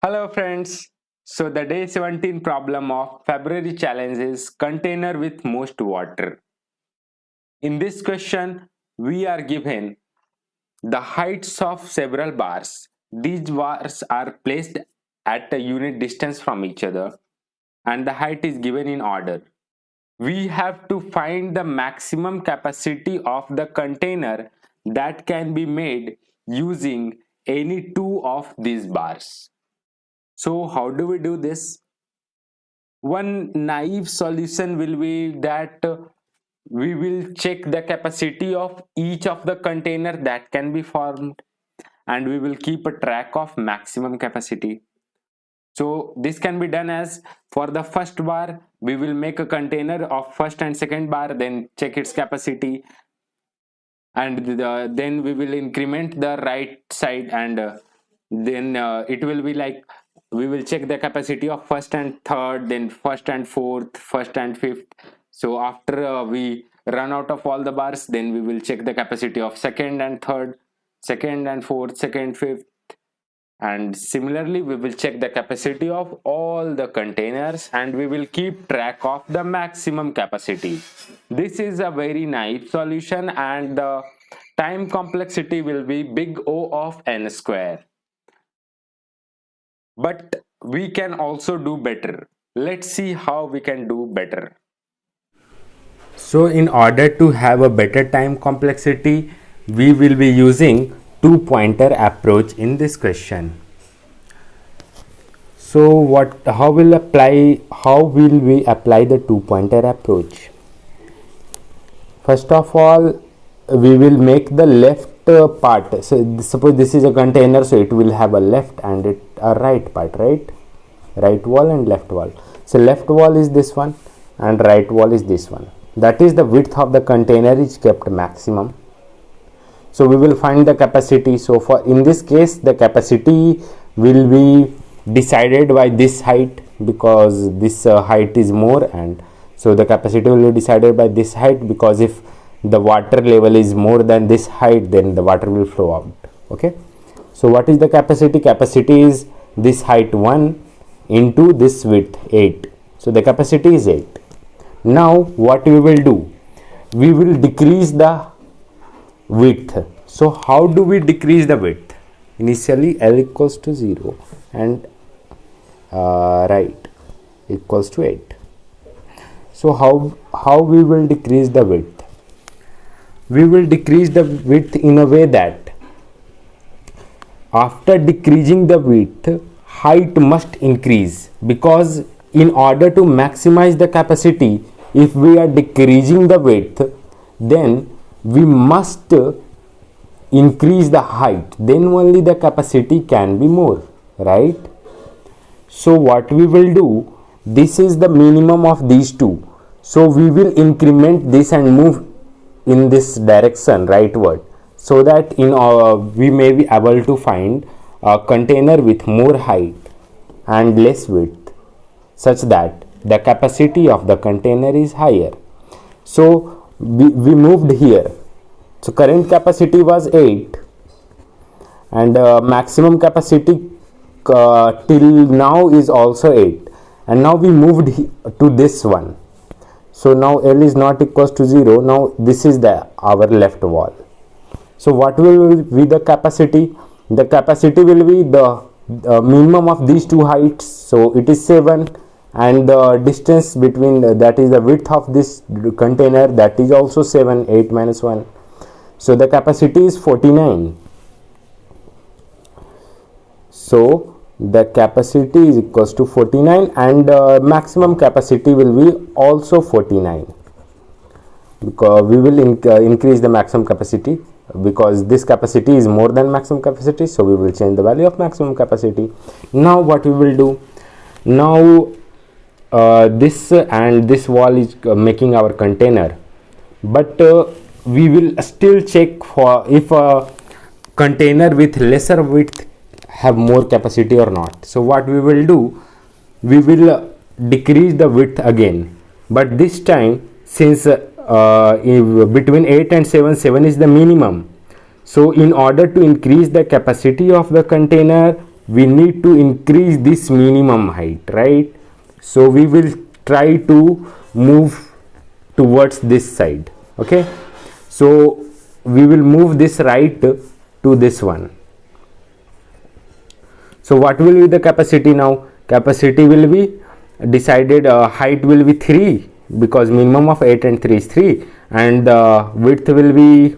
Hello friends. So the day 17 problem of February challenge is container with most water. In this question, we are given the heights of several bars. These bars are placed at a unit distance from each other and the height is given in order. We have to find the maximum capacity of the container that can be made using any two of these bars. So how do we do this? One naive solution will be that we will check the capacity of each of the container that can be formed and we will keep a track of maximum capacity. So this can be done as for the first bar we will make a container of first and second bar, then check its capacity, and then we will increment the right side, and then it will be like we will check the capacity of first and third, then first and fourth, first and fifth. So after we run out of all the bars, then we will check the capacity of second and third, second and fourth, second, fifth, and similarly we will check the capacity of all the containers and we will keep track of the maximum capacity. This is a very naive solution and the time complexity will be big O of n square. But we can also do better. Let's see how we can do better. So in order to have a better time complexity, we will be using two pointer approach in this question. So how will we apply the two pointer approach? First of all, we will make the left part. So suppose this is a container, so it will have a left and a right part, right wall and left wall. So left wall is this one and right wall is this one. That is the width of the container is kept maximum. So we will find the capacity. So for in this case the capacity will be decided by this height, because this height is more, and so the capacity will be decided by this height, because if the water level is more than this height, then the water will flow out. Okay, so what is the capacity? Capacity is this height 1 into this width 8. So the capacity is 8. Now what we will do? We will decrease the width. So how do we decrease the width? Initially L equals to 0 and right equals to 8. So how we will decrease the width? We will decrease the width in a way that after decreasing the width, height must increase, because in order to maximize the capacity, if we are decreasing the width, then we must increase the height, then only the capacity can be more, right? So what we will do, this is the minimum of these two, so we will increment this and move in this direction rightward, so that we may be able to find a container with more height and less width, such that the capacity of the container is higher. So we moved here. So current capacity was 8 and maximum capacity till now is also 8, and now we moved to this one. So now L is not equals to 0. Now this is our left wall. So what will be the capacity? The capacity will be the minimum of these two heights, so it is 7, and the distance between that is the width of this container, that is also 7. 8 minus 1, so the capacity is 49. So the capacity is equals to 49 and maximum capacity will be also 49, because we will increase the maximum capacity, because this capacity is more than maximum capacity, so we will change the value of maximum capacity. Now what we will do? Now this and this wall is making our container, but we will still check for if a container with lesser width have more capacity or not. So what we will do, we will decrease the width again, but this time since if between 8 and 7 is the minimum, so in order to increase the capacity of the container, we need to increase this minimum height, right? So we will try to move towards this side. Okay, so we will move this right to this one. So what will be the capacity now? Capacity will be decided, height will be 3 because minimum of 8 and 3 is 3, and width will be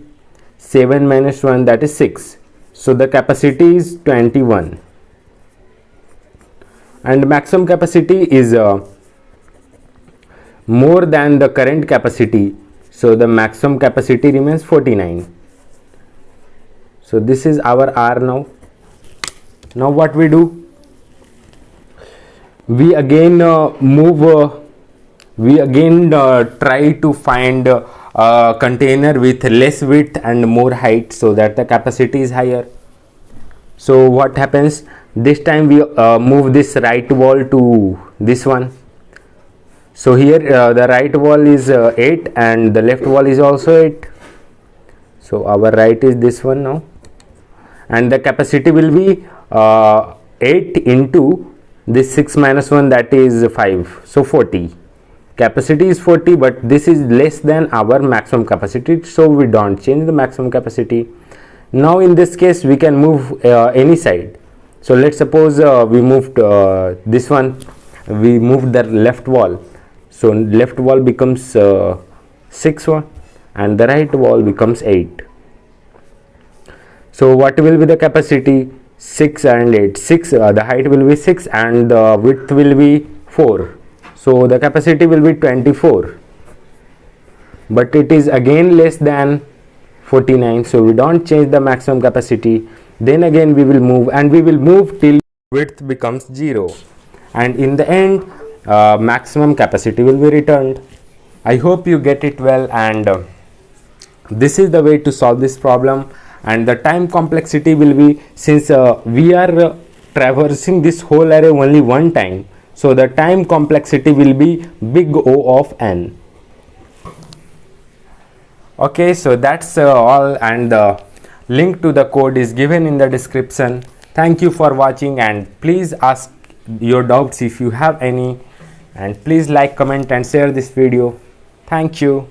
7 minus 1, that is 6. So the capacity is 21, and maximum capacity is more than the current capacity, so the maximum capacity remains 49. So this is our R now. Now what we do, we again try to find a container with less width and more height so that the capacity is higher. So what happens, this time we move this right wall to this one. So here the right wall is 8 and the left wall is also 8. So our right is this one now, and the capacity will be 8 into this 6 minus 1, that is 5, so 40. Capacity is 40, but this is less than our maximum capacity, so we don't change the maximum capacity. Now in this case we can move any side. So let's suppose we moved this one, we moved the left wall, so left wall becomes 6 one, and the right wall becomes 8. So what will be the capacity? 6 and 8. 6, the height will be 6 and the width will be 4. So the capacity will be 24. But it is again less than 49. So we don't change the maximum capacity. Then again we will move, and we will move till width becomes 0. And in the end, maximum capacity will be returned. I hope you get it well, and this is the way to solve this problem. And the time complexity will be, since we are traversing this whole array only one time, so the time complexity will be big O of n. Okay, so that's all, and the link to the code is given in the description. Thank you for watching, and please ask your doubts if you have any, and please like, comment and share this video. Thank you.